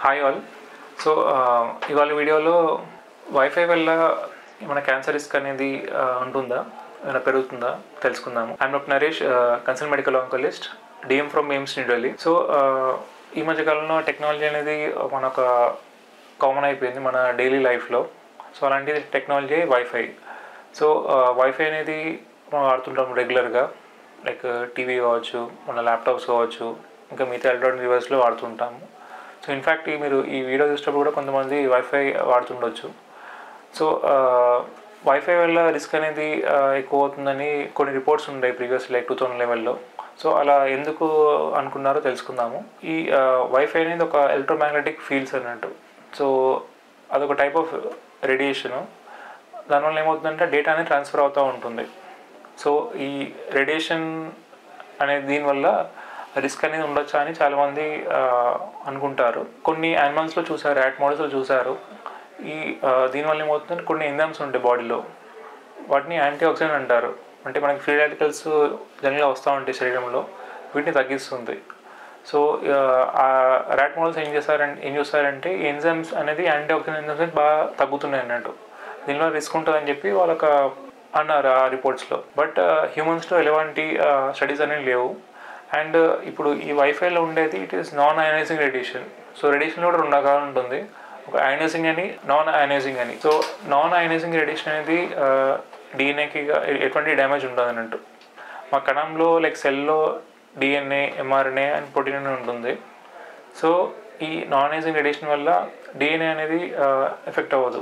Hi all. So ఇవాళ వీడియోలో wifi వల్ల మన క్యాన్సర్ రిస్క్ అనేది ఉంటుందా, ఏమైనా పెరుగుతుందా తెలుసుకుందాము. I'm doctor Naresh, consult medical oncologist, DM from AIIMS new Delhi. So ఈ మధ్యకాలంలో టెక్నాలజీ అనేది మనకు కామన్ అయిపోయింది మన డైలీ లైఫ్లో. సో అలాంటి టెక్నాలజీ వైఫై. సో వైఫై అనేది మనం వాడుతుంటాము రెగ్యులర్గా, లైక్ టీవీ కావచ్చు, మన ల్యాప్టాప్స్ కావచ్చు, ఇంకా మిగతా ఎలక్ట్రానిక్ డివైస్లో వాడుతుంటాము. సో ఇన్ఫ్యాక్ట్ మీరు ఈ వీడియో చూసినప్పుడు కూడా కొంతమంది వైఫై వాడుతుండొచ్చు. సో వైఫై వల్ల రిస్క్ అనేది ఎక్కువ అవుతుందని కొన్ని రిపోర్ట్స్ ఉన్నాయి ప్రీవియస్, లైక్ 2011లో. సో అలా ఎందుకు అనుకున్నారో తెలుసుకుందాము. ఈ వైఫై అనేది ఒక ఎలక్ట్రోమాగ్నెటిక్ ఫీల్డ్స్ అన్నట్టు. సో అదొక టైప్ ఆఫ్ రేడియేషను. దానివల్ల ఏమవుతుందంటే డేటా అనేది ట్రాన్స్ఫర్ అవుతూ ఉంటుంది. సో ఈ రేడియేషన్ అనేది దీనివల్ల రిస్క్ అనేది ఉండొచ్చా అని చాలామంది అనుకుంటారు. కొన్ని యానిమల్స్లో చూసారు, ర్యాట్ మోడల్స్లో చూసారు. ఈ దీనివల్ల ఏమవుతుందంటే కొన్ని ఎంజైమ్స్ ఉంటాయి బాడీలో, వాటిని యాంటీ ఆక్సిడెంట్ అంటారు. అంటే మనకి ఫ్రీ రాడికల్స్ జనరల్గా వస్తూ ఉంటాయి శరీరంలో, వీటిని తగ్గిస్తుంది. సో ఆ ర్యాట్ మోడల్స్ ఏం చేస్తారంటే ఈ ఎంజైమ్స్ అనేది యాంటీ ఆక్సిడెంట్ ఎంజైమ్స్ బాగా తగ్గుతున్నాయి అన్నట్టు. దీనిలో రిస్క్ ఉంటుందని చెప్పి వాళ్ళకి అన్నారు ఆ రిపోర్ట్స్లో. బట్ హ్యూమన్స్లో ఎలాంటి స్టడీస్ అనేవి లేవు. అండ్ ఇప్పుడు ఈ వైఫైలో ఉండేది it is non ionizing radiation. So రేడియేషన్లో కూడా 2 రకాలు ఉంటుంది, ఒక అయనైజింగ్ అని, నాన్ అయనైజింగ్ అని. సో నాన్ అయనైజింగ్ రేడియేషన్ అనేది డిఎన్ఏకి ఎటువంటి డ్యామేజ్ ఉండదు అన్నట్టు. మా కణంలో లైక్ సెల్లో డిఎన్ఏ, ఎంఆర్ఎన్ఏ అండ్ ప్రోటీన్ అని ఉంటుంది. సో ఈ నాన్ అయనైజింగ్ రేడియేషన్ వల్ల డిఎన్ఏ అనేది ఎఫెక్ట్ అవ్వదు.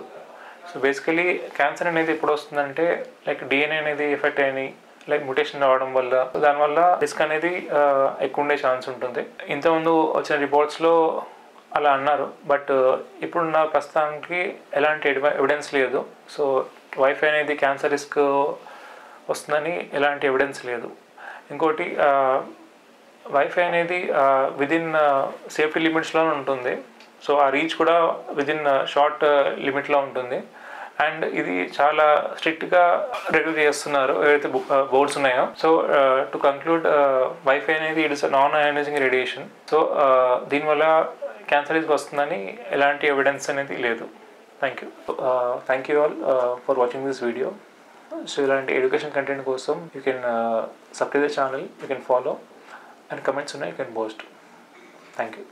సో బేసికలీ క్యాన్సర్ అనేది ఎప్పుడు వస్తుందంటే లైక్ డిఎన్ఏ అనేది ఎఫెక్ట్ అయినాయి, లైక్ మ్యుటేషన్ రావడం వల్ల, దానివల్ల రిస్క్ అనేది ఎక్కువ ఉండే ఛాన్స్ ఉంటుంది. ఇంతకుముందు వచ్చిన రిపోర్ట్స్లో అలా అన్నారు, బట్ ఇప్పుడున్న ప్రస్తుతానికి ఎలాంటి ఎవిడెన్స్ లేదు. సో వైఫై అనేది క్యాన్సర్ రిస్క్ వస్తుందని ఎలాంటి ఎవిడెన్స్ లేదు. ఇంకోటి వైఫై అనేది విదిన్ సేఫ్టీ లిమిట్స్లో ఉంటుంది. సో ఆ రీచ్ కూడా విదిన్ షార్ట్ లిమిట్లో ఉంటుంది. అండ్ ఇది చాలా స్ట్రిక్ట్గా రెగ్యులేట్ చేస్తున్నారు ఏవైతే బోర్డ్స్ ఉన్నాయో. సో టు కంక్లూడ్, వైఫై అనేది it is non ionizing radiation. So దీనివల్ల క్యాన్సర్ రిస్క్ వస్తుందని ఎలాంటి ఎవిడెన్స్ అనేది లేదు. Thank you all for watching this video. So ఇలాంటి ఎడ్యుకేషన్ కంటెంట్ కోసం you can subscribe the channel, you can follow, and comments ఉన్నాయి, you can post. Thank you.